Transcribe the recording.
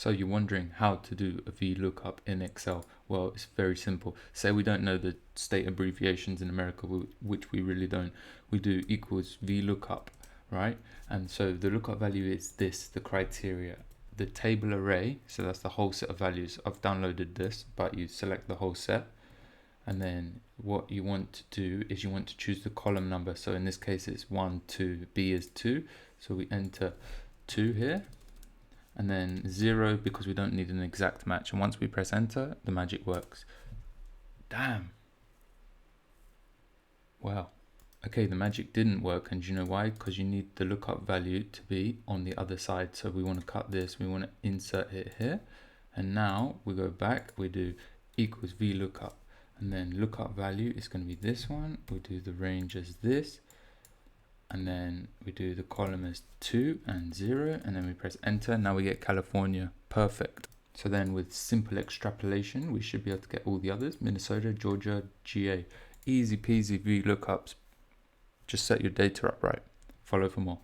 So you're wondering how to do a VLOOKUP in Excel. Well, it's very simple. Say we don't know the state abbreviations in America, which we really don't. We do equals VLOOKUP, right? And so the lookup value is this, the criteria. The table array, so that's the whole set of values. I've downloaded this, but you select the whole set. And then what you want to do is you want to choose the column number. So in this case, it's 1, 2, B is 2. So we enter 2 here. And then 0 because we don't need an exact match. And once we press enter, the magic works. Damn. Wow. Okay, the magic didn't work, and do you know why? Because you need the lookup value to be on the other side. So we want to cut this, we want to insert it here. And now we go back, we do equals VLOOKUP. And then lookup value is going to be this one. We do the range as this. And then we do the column as 2 and 0, and then we press enter. Now we get California. Perfect. So then with simple extrapolation, we should be able to get all the others. Minnesota, Georgia, GA. Easy peasy VLOOKUPs. Just set your data up right. Follow for more.